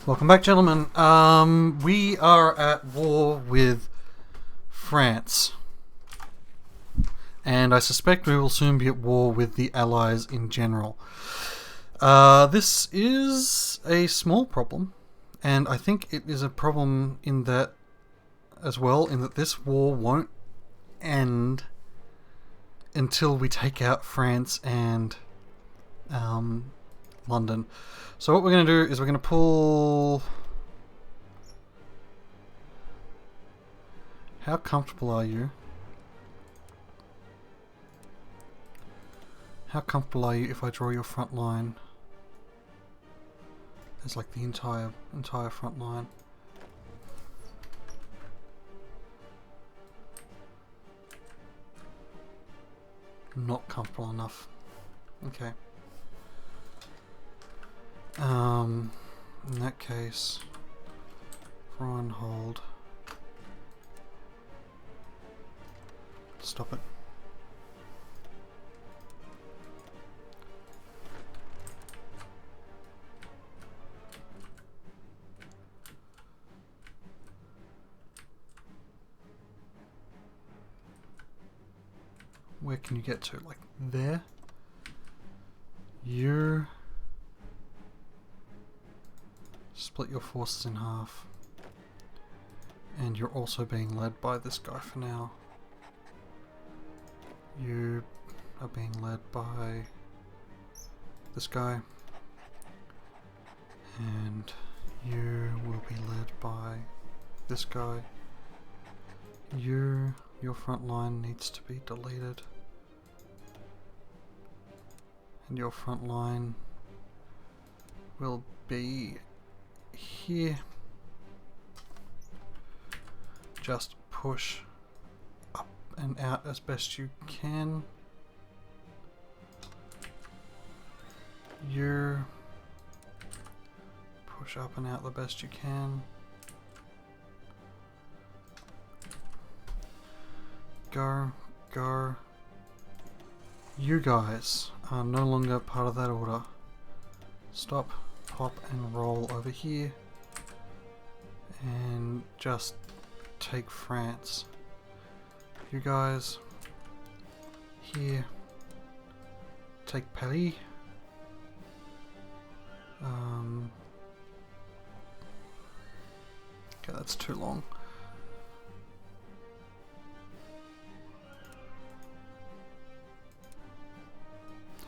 Welcome back, gentlemen. We are at war with France. And I suspect we will soon be at war with the Allies in general. This is a small problem. And I think it is a problem in that as well, in that this war won't end until we take out France and London. So what we're going to do is we're going to pull... How comfortable are you? How comfortable are you if I draw your front line as like the entire front line? Not comfortable enough. Okay. In that case, run, hold. Stop it. Where can you get to? Like there? You split your forces in half. And you're also being led by this guy for now. You are being led by this guy. And you will be led by this guy. Your front line needs to be deleted. And your front line will be here. Just push up and out as best you can. You push up and out the best you can. Go, go. You guys are no longer part of that order. Stop, hop and roll over here. And just take France. You guys here. Take Paris. Okay, that's too long.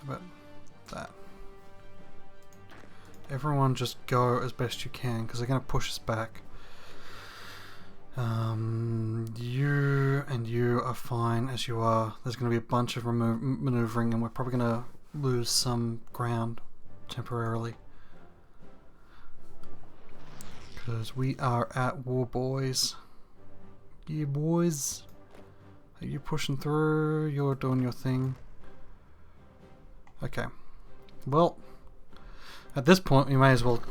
How about that? Everyone just go as best you can because they're going to push us back. You and you are fine as you are. There's going to be a bunch of maneuvering and we're probably going to lose some ground temporarily. Because we are at war, boys. Yeah, boys. Are you pushing through? You're doing your thing. Okay. Well, at this point we may as well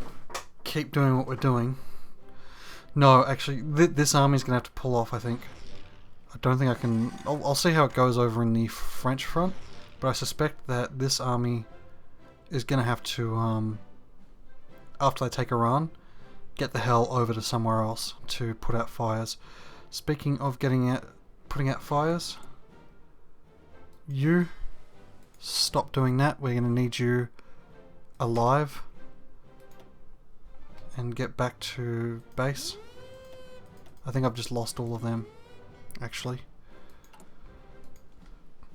keep doing what we're doing. No, actually, this army's going to have to pull off, I think. I don't think I can... I'll see how it goes over in the French front, but I suspect that this army is going to have to, after they take Iran, get the hell over to somewhere else to put out fires. Speaking of putting out fires, you stop doing that. We're going to need you alive and get back to base. I think I've just lost all of them, actually.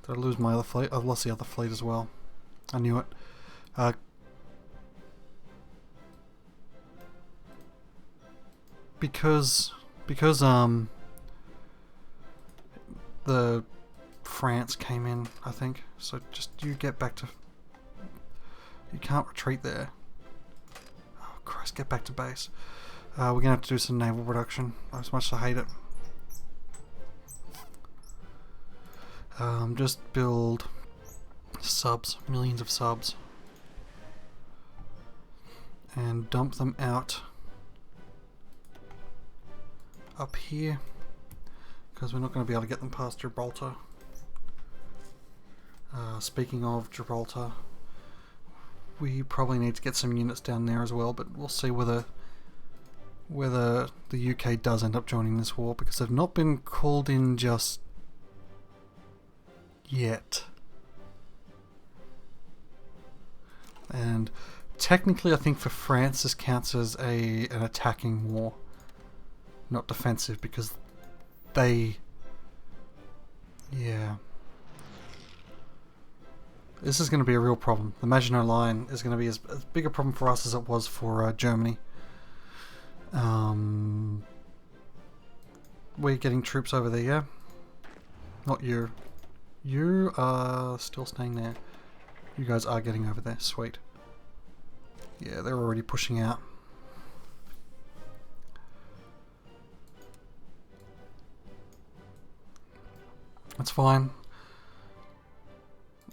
Did I lose my other fleet? I've lost the other fleet as well. I knew it. Because the France came in, I think. So just you get back to... You can't retreat there. Oh Christ, get back to base. We're going to have to do some naval reduction, as much as I hate it. Just build subs, millions of subs. And dump them out up here. Because we're not going to be able to get them past Gibraltar. Speaking of Gibraltar, we probably need to get some units down there as well, but we'll see whether whether the UK does end up joining this war, because they've not been called in just yet. And technically I think for France this counts as an attacking war, not defensive, because they... yeah. This is going to be a real problem. The Maginot Line is going to be as big a problem for us as it was for Germany. We're getting troops over there, yeah? Not you. You are still staying there. You guys are getting over there, sweet. Yeah, they're already pushing out. That's fine.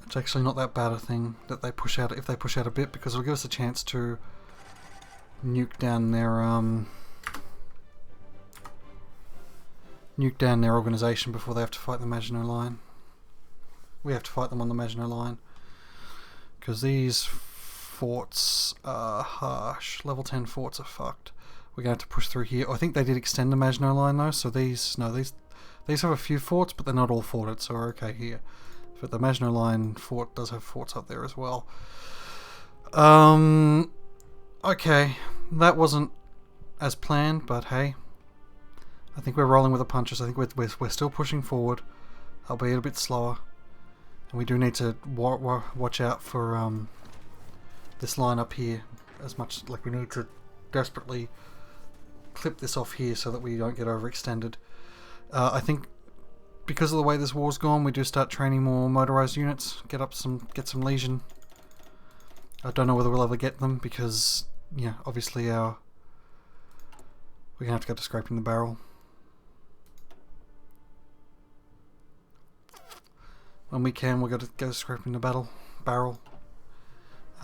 It's actually not that bad a thing that they push out, if they push out a bit, because it'll give us a chance to nuke down their organization before they have to fight the Maginot Line. We have to fight them on the Maginot Line, because these forts are harsh. Level 10 forts are fucked. We're going to have to push through here. I think they did extend the Maginot Line though, so these have a few forts, but they're not all forted, so we're okay here. But the Maginot Line fort does have forts up there as well. Okay, that wasn't as planned, but hey, I think we're rolling with the punches. I think we're still pushing forward, albeit a bit slower, and we do need to watch out for this line up here as much. Like, we need to desperately clip this off here so that we don't get overextended. I think because of the way this war's gone, we do start training more motorized units. Get some Legion. I don't know whether we'll ever get them because, yeah, obviously we're gonna have to go to scraping the barrel. When we can, we're gonna go scraping the barrel.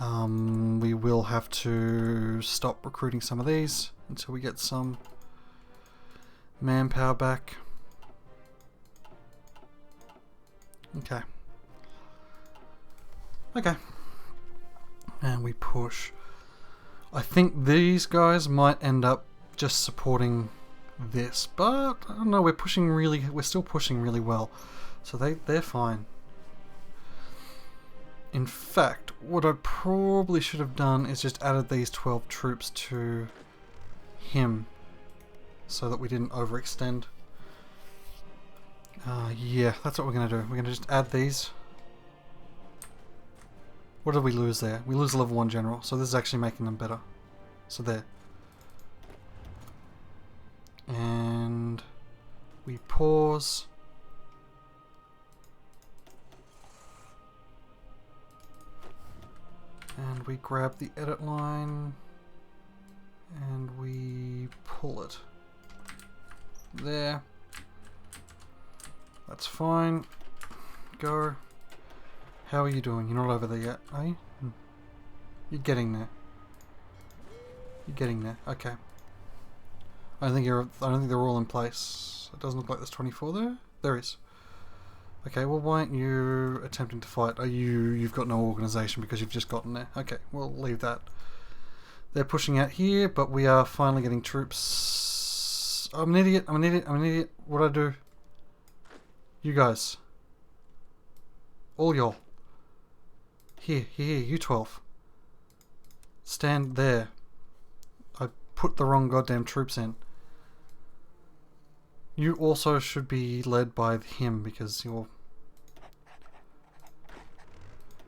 We will have to stop recruiting some of these until we get some manpower back. Okay. And we push. I think these guys might end up just supporting this, but I don't know, we're still pushing really well. So they're fine. In fact, what I probably should have done is just added these 12 troops to him so that we didn't overextend. Yeah, that's what we're going to do. We're going to just add these. What did we lose there? We lose a level 1 general, so this is actually making them better. So there. And we pause. And we grab the edit line. And we pull it. There. That's fine. Go. How are you doing? You're not over there yet, are you? You're getting there. You're getting there. Okay. I don't think they're all in place. It doesn't look like there's 24 there. There is. Okay, well, why aren't you attempting to fight? You've got no organization because you've just gotten there. Okay, we'll leave that. They're pushing out here, but we are finally getting troops. I'm an idiot. What'd I do? You guys. All y'all. Here, you 12. Stand there. I put the wrong goddamn troops in. You also should be led by him because you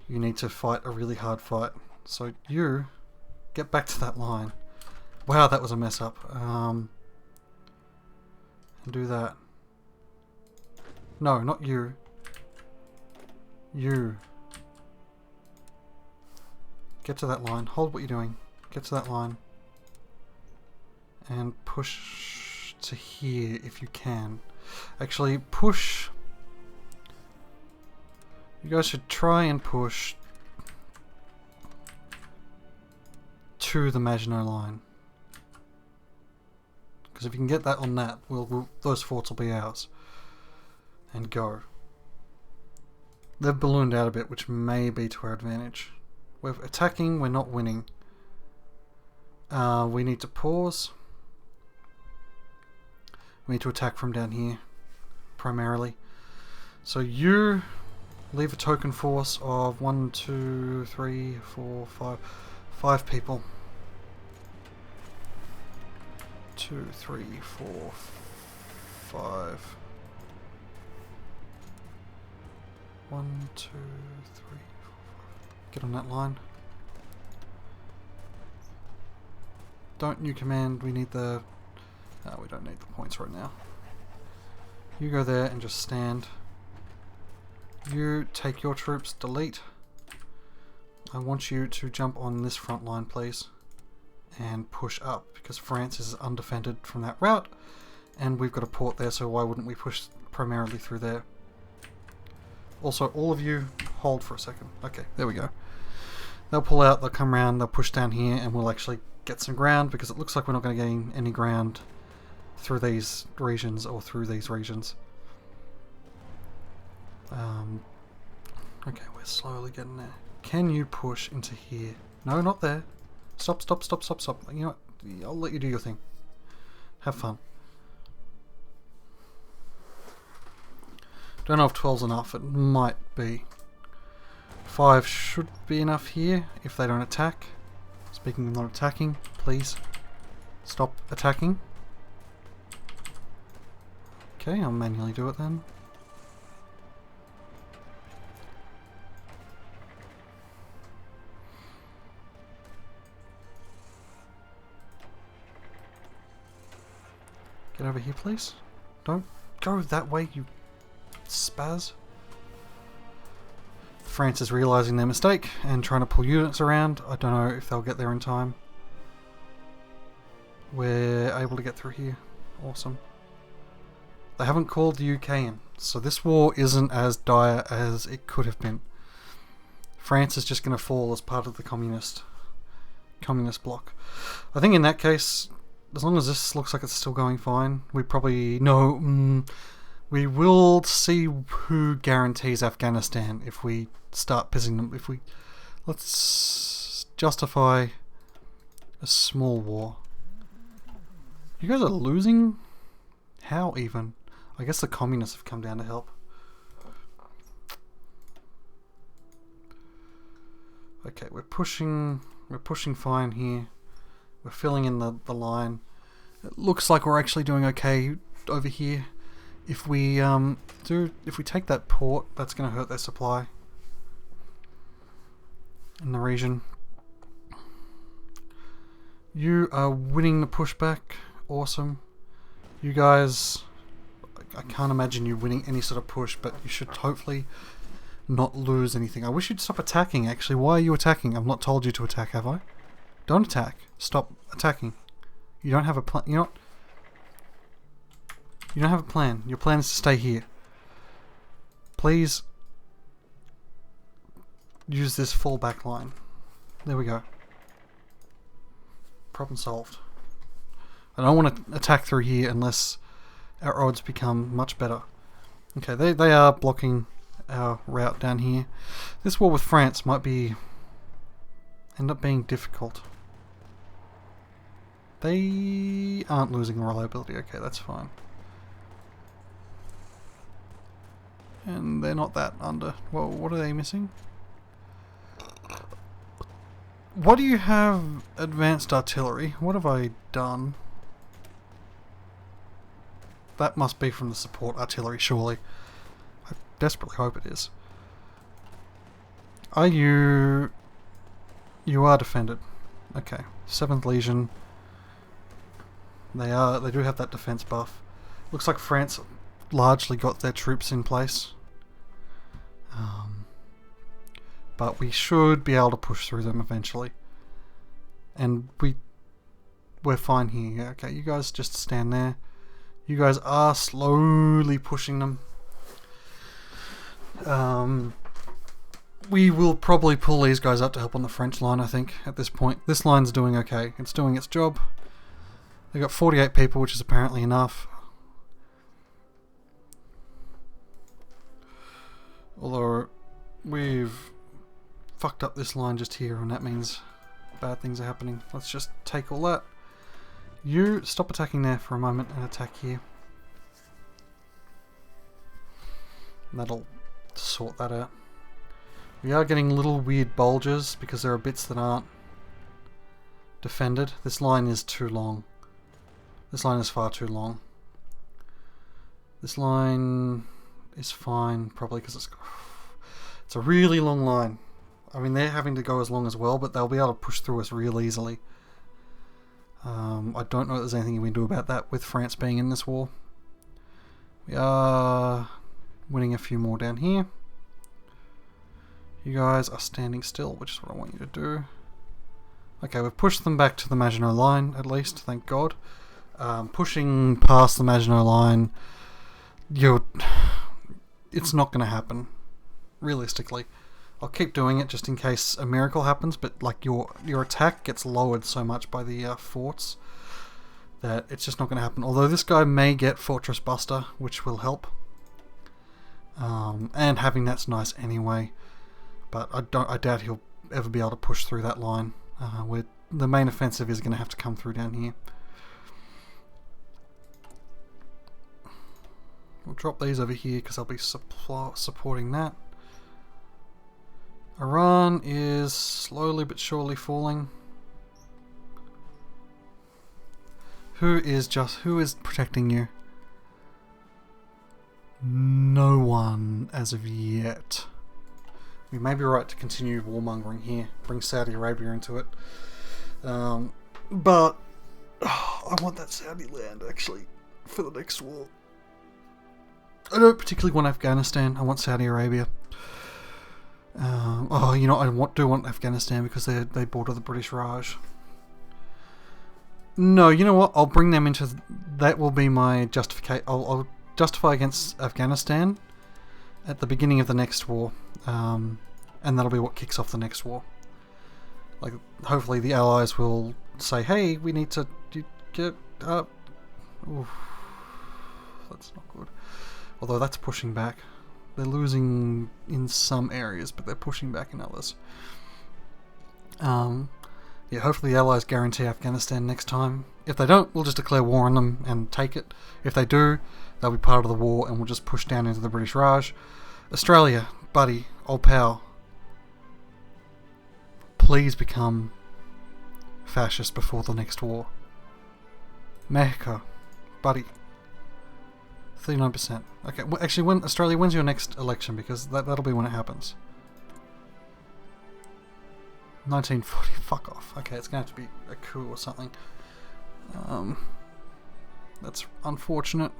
need to fight a really hard fight. So you get back to that line. Wow, that was a mess up. And do that. No, not you. You. Get to that line. Hold what you're doing. Get to that line. And push to here if you can. Actually, push. You guys should try and push to the Maginot Line. Because if you can get that on that, those forts will be ours. And go. They've ballooned out a bit, which may be to our advantage. We're attacking, we're not winning. We need to pause. We need to attack from down here, primarily. So you leave a token force of 1, 2, 3, 4, 5, 5 people. 2, 3, 4, 5. 1, 2, 3, 4, 5. Get on that line. Don't you command, we need the... we don't need the points right now. You go there and just stand. You take your troops, delete. I want you to jump on this front line, please. And push up, because France is undefended from that route. And we've got a port there, so why wouldn't we push primarily through there? Also, all of you, hold for a second. Okay, there we go. They'll pull out, they'll come around, they'll push down here, and we'll actually get some ground, because it looks like we're not going to gain any ground through these regions or through these regions. Okay, we're slowly getting there. Can you push into here? No, not there. Stop, stop, stop, stop, stop. You know what? I'll let you do your thing. Have fun. Don't know if 12's enough. It might be. 5 should be enough here if they don't attack. Speaking of not attacking, please stop attacking. Okay, I'll manually do it then. Get over here, please. Don't go that way, you spaz. France is realising their mistake and trying to pull units around. I don't know if they'll get there in time. We're able to get through here. Awesome. They haven't called the UK in, so this war isn't as dire as it could have been. France is just going to fall as part of the communist bloc. I think in that case, as long as this looks like it's still going fine, we probably we will see who guarantees Afghanistan if we start pissing them. If we let's justify a small war. You guys are losing? How even? I guess the communists have come down to help. Okay, we're pushing fine here. We're filling in the line. It looks like we're actually doing okay over here. If we take that port, that's going to hurt their supply in the region. You are winning the pushback. Awesome. You guys, I can't imagine you winning any sort of push, but you should hopefully not lose anything. I wish you'd stop attacking, actually. Why are you attacking? I've not told you to attack, have I? Don't attack. Stop attacking. You don't have a plan. You don't have a plan. Your plan is to stay here. Please use this fallback line. There we go. Problem solved. I don't want to attack through here unless our odds become much better. Okay, they are blocking our route down here. This war with France might end up being difficult. They aren't losing reliability. Okay, that's fine. And they're not that under. Well, what are they missing? What do you have? Advanced artillery. What have I done? That must be from the support artillery, surely. I desperately hope it is. Are you... You are defended. Okay. 7th Legion. They do have that defense buff. Looks like France largely got their troops in place. But we should be able to push through them eventually. And we're fine here. Okay, you guys just stand there. You guys are slowly pushing them. We will probably pull these guys up to help on the French line, I think, at this point. This line's doing okay. It's doing its job. They got 48 people, which is apparently enough. Although we've fucked up this line just here, and that means bad things are happening. Let's just take all that. You stop attacking there for a moment and attack here. That'll sort that out. We are getting little weird bulges because there are bits that aren't defended. This line is too long. This line is far too long. This line is fine, probably because it's a really long line. I mean, they're having to go as long as well, but they'll be able to push through us real easily. I don't know if there's anything we can do about that with France being in this war. We are winning a few more down here. You guys are standing still, which is what I want you to do. Okay, we've pushed them back to the Maginot Line, at least, thank God. Pushing past the Maginot Line, it's not going to happen, realistically. I'll keep doing it just in case a miracle happens, but like your attack gets lowered so much by the forts that it's just not going to happen. Although this guy may get Fortress Buster, which will help. And having that's nice anyway, but I doubt he'll ever be able to push through that line. Where the main offensive is going to have to come through down here. We'll drop these over here because I'll be supporting that. Iran is slowly but surely falling. Who is protecting you? No one as of yet. We may be right to continue warmongering here, bring Saudi Arabia into it. But I want that Saudi land actually for the next war. I don't particularly want Afghanistan. I want Saudi Arabia. I do want Afghanistan because they border the British Raj. No, you know what? I'll bring them into... That will be my justification. I'll justify against Afghanistan at the beginning of the next war. And that'll be what kicks off the next war. Like, hopefully the Allies will say, hey, we need to get up. Oof, that's not good. Although that's pushing back. They're losing in some areas, but they're pushing back in others. Yeah, hopefully the Allies guarantee Afghanistan next time. If they don't, we'll just declare war on them and take it. If they do, they'll be part of the war and we'll just push down into the British Raj. Australia, buddy, old pal, please become fascist before the next war. Mexico, buddy. 39%. Okay, well, actually, Australia, when's your next election? Because that'll be when it happens. 1940. Fuck off. Okay, it's going to have to be a coup or something. That's unfortunate.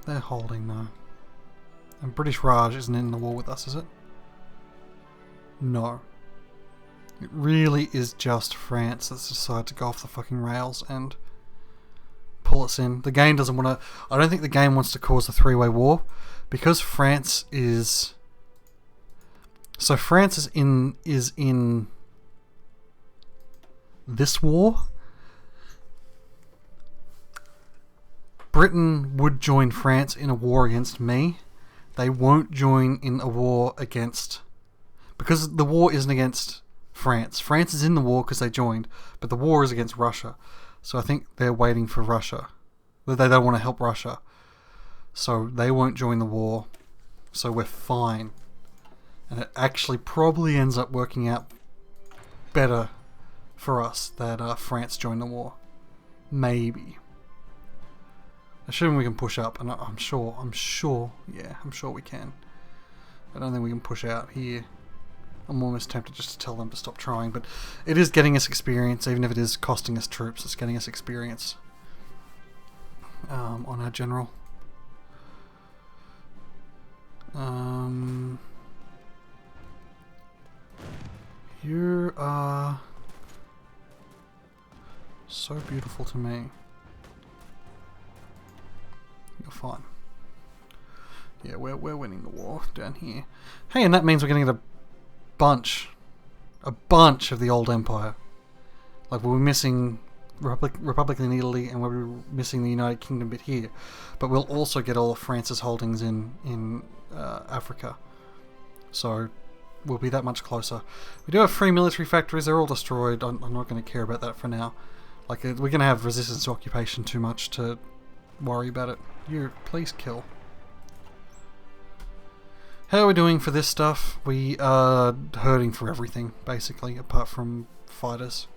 They're holding though. And British Raj isn't in the war with us, is it? No. It really is just France that's decided to go off the fucking rails and pull us in. The game doesn't want to... I don't think the game wants to cause a three-way war. Because France is... So France is in this war. Britain would join France in a war against me. They won't join in a war against... Because the war isn't against France. France is in the war because they joined. But the war is against Russia. So I think they're waiting for Russia. They don't want to help Russia. So they won't join the war. So we're fine. And it actually probably ends up working out better for us that France joined the war. Maybe. Assuming we can push up, and I'm sure we can. I don't think we can push out here. I'm almost tempted just to tell them to stop trying, but it is getting us experience, even if it is costing us troops, it's getting us experience on our general. You are so beautiful to me. You're fine. Yeah, we're winning the war down here. Hey, and that means we're going to get a bunch of the old empire. Like, we're missing Republic in Italy, and we're missing the United Kingdom bit here. But we'll also get all of France's holdings in Africa. So we'll be that much closer. We do have 3 military factories. They're all destroyed. I'm not going to care about that for now. Like, we're going to have resistance to occupation too much to worry about it. You, please kill. How are we doing for this stuff? We are hurting for everything, basically, apart from fighters.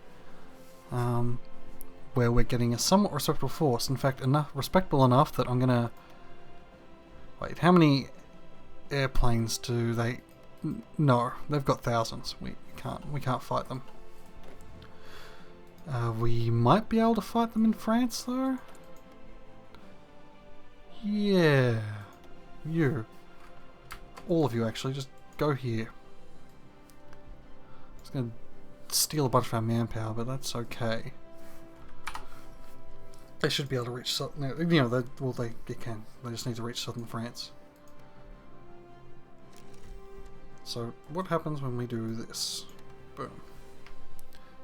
Where we're getting a somewhat respectable force. In fact, respectable enough that I'm gonna... Wait, how many airplanes do they... No, they've got thousands. We can't fight them. We might be able to fight them in France, though? Yeah. You. All of you, actually. Just go here. It's going to steal a bunch of our manpower, but that's okay. They should be able to reach southern... You know, they can. They just need to reach southern France. So, what happens when we do this? Boom.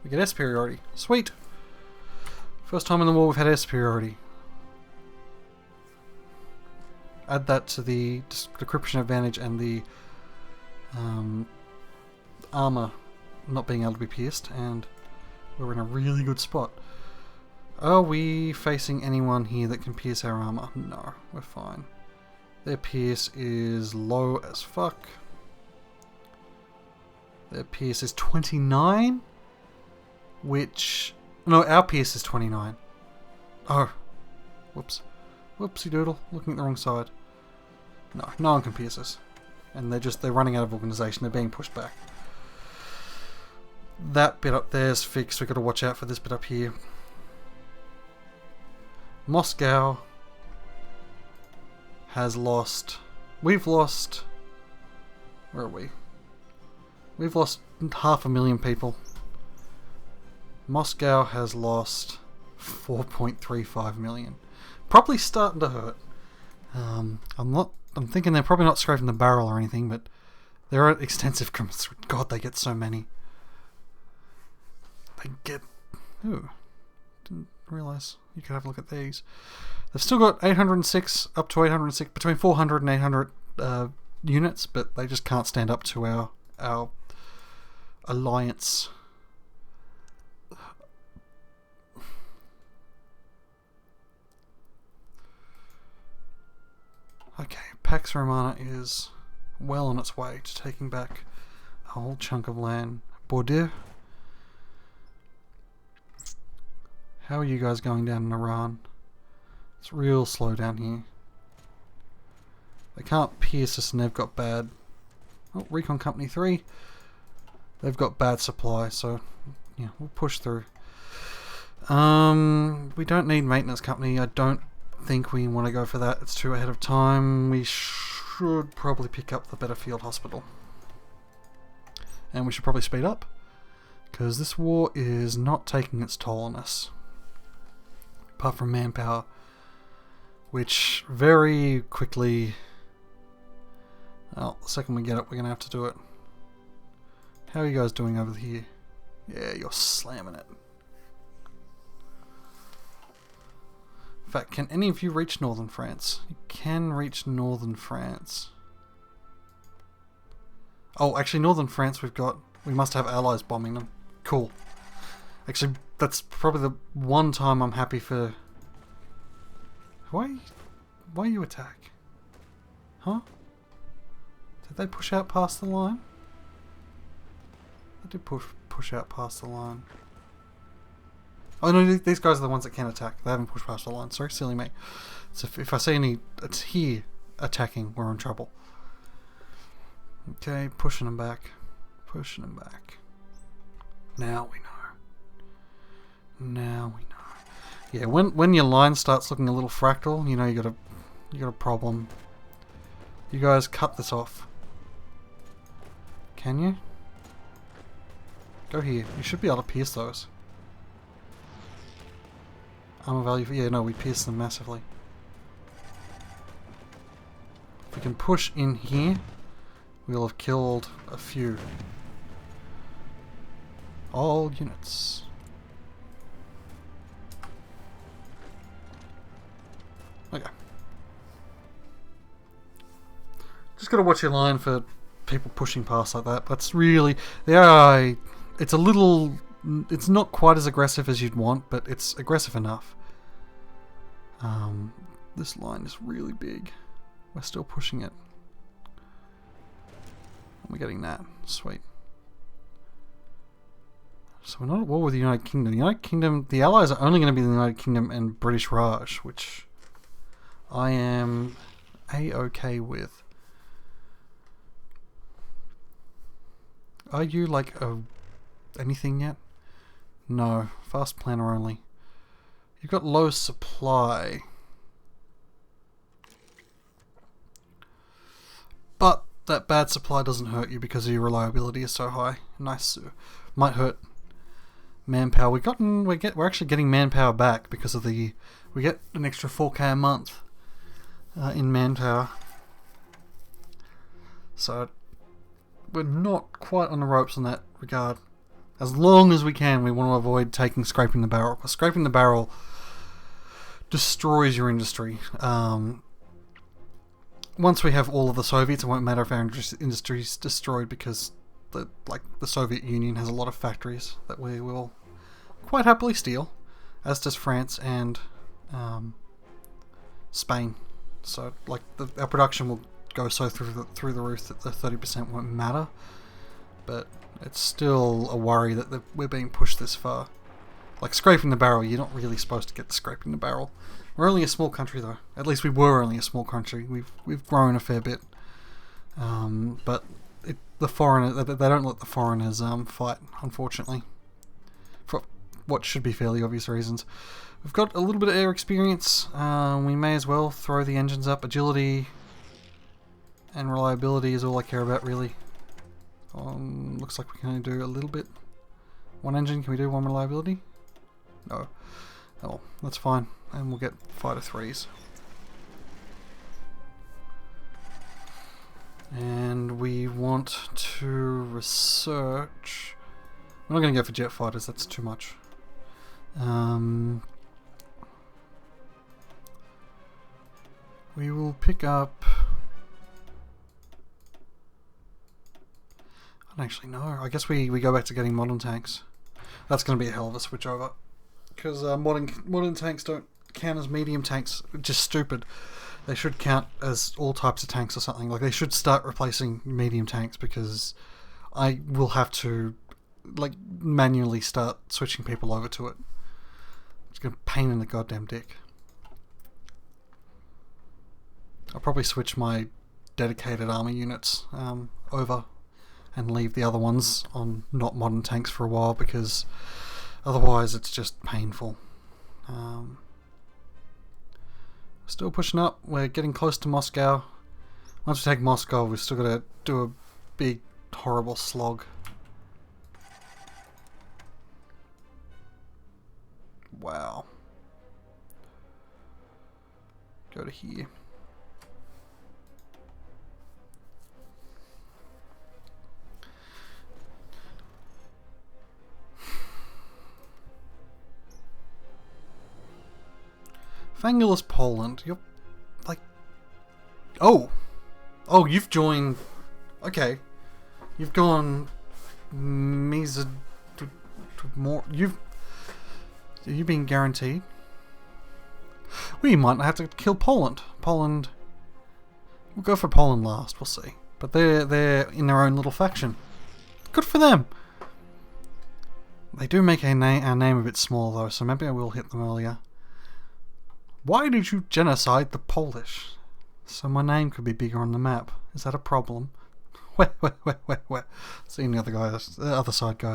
We get air superiority. Sweet! First time in the war we've had air superiority. Add that to the decryption advantage and the armor not being able to be pierced, and we're in a really good spot. Are we facing anyone here that can pierce our armor? No, we're fine. Their pierce is low as fuck. Their pierce is 29? Which... No, our pierce is 29. Oh. Whoops. Whoopsie doodle. Looking at the wrong side. No, no one can pierce us. And they're running out of organisation. They're being pushed back. That bit up there is fixed. We've got to watch out for this bit up here. Moscow has lost... We've lost... Where are we? We've lost 500,000 people. Moscow has lost 4.35 million. Probably starting to hurt. I'm thinking they're probably not scraping the barrel or anything, but there are extensive criminals. God, they get so many. They get... Ooh. Didn't realise you could have a look at these. They've still got 806, up to 806, between 400 and 800 units, but they just can't stand up to our alliance. Okay, Pax Romana is well on its way to taking back a whole chunk of land. Bordeaux. How are you guys going down in Iran? It's real slow down here. They can't pierce us and they've got bad... Oh, Recon Company 3. They've got bad supply, so yeah, we'll push through. We don't need Maintenance Company. I don't think we want to go for that. It's too ahead of time. We should probably pick up the better field hospital. And we should probably speed up, because this war is not taking its toll on us. Apart from manpower, which very quickly... Well, the second we get it, we're going to have to do it. How are you guys doing over here? Yeah, you're slamming it. In fact, can any of you reach northern France? You can reach northern France. Oh, actually, northern France we must have allies bombing them. Cool. Actually, that's probably the one time I'm happy for... Why you attack? Huh? Did they push out past the line? They did push out past the line. Oh no, these guys are the ones that can attack. They haven't pushed past the line. Sorry, silly me. So if I see any... It's here attacking, we're in trouble. Okay, pushing them back. Pushing them back. Now we know. Now we know. Yeah, when your line starts looking a little fractal, you know you got a problem. You guys cut this off. Can you? Go here. You should be able to pierce those. Armor value. Yeah, no, we pierce them massively. If we can push in here, we'll have killed a few. All units. Okay. Just gotta watch your line for people pushing past like that. That's really... It's a little... It's not quite as aggressive as you'd want, but it's aggressive enough. This line is really big. We're still pushing it. We're getting that. Sweet. So we're not at war with the United Kingdom. The United Kingdom, the Allies are only going to be the United Kingdom and British Raj, which I am A-okay with. Are you like anything yet? No, fast planner only. You've got low supply. But that bad supply doesn't hurt you because your reliability is so high. Nice. Might hurt manpower. We're actually getting manpower back because of we get an extra 4k a month in manpower. So we're not quite on the ropes in that regard. As long as we can, we want to avoid scraping the barrel. Because scraping the barrel destroys your industry. Once we have all of the Soviets, it won't matter if our industry is destroyed because the Soviet Union has a lot of factories that we will quite happily steal, as does France and Spain. So our production will go so through the roof that the 30% won't matter. But it's still a worry that we're being pushed this far. Like scraping the barrel, you're not really supposed to get scraping the barrel. We're only a small country though. At least we were only a small country. We've grown a fair bit. But they don't let the foreigners fight, unfortunately. For what should be fairly obvious reasons. We've got a little bit of air experience. We may as well throw the engines up. Agility and reliability is all I care about really. Looks like we can only do a little bit. One engine, can we do one reliability? No. Oh, that's fine. And we'll get fighter 3s. And we want to research... We're not going to go for jet fighters, that's too much. We will pick up... I don't actually know. I guess we go back to getting modern tanks. That's going to be a hell of a switch over. Because modern tanks don't count as medium tanks. Just stupid. They should count as all types of tanks or something. Like they should start replacing medium tanks because I will have to manually start switching people over to it. It's going to pain in the goddamn dick. I'll probably switch my dedicated army units over and leave the other ones on not modern tanks for a while because otherwise it's just painful. Still pushing up. We're getting close to Moscow. Once we take Moscow, we've still got to do a big, horrible slog. Wow. Go to here. Fangulus Poland. You're like... Oh! Oh, you've joined... Okay. You've gone... more... You've been guaranteed? We might have to kill Poland. Poland... We'll go for Poland last, we'll see. But they're in their own little faction. Good for them! They do make our name a bit small though, so maybe I will hit them earlier. Why did you genocide the Polish? So my name could be bigger on the map. Is that a problem? Wait. Seeing the other side, guys.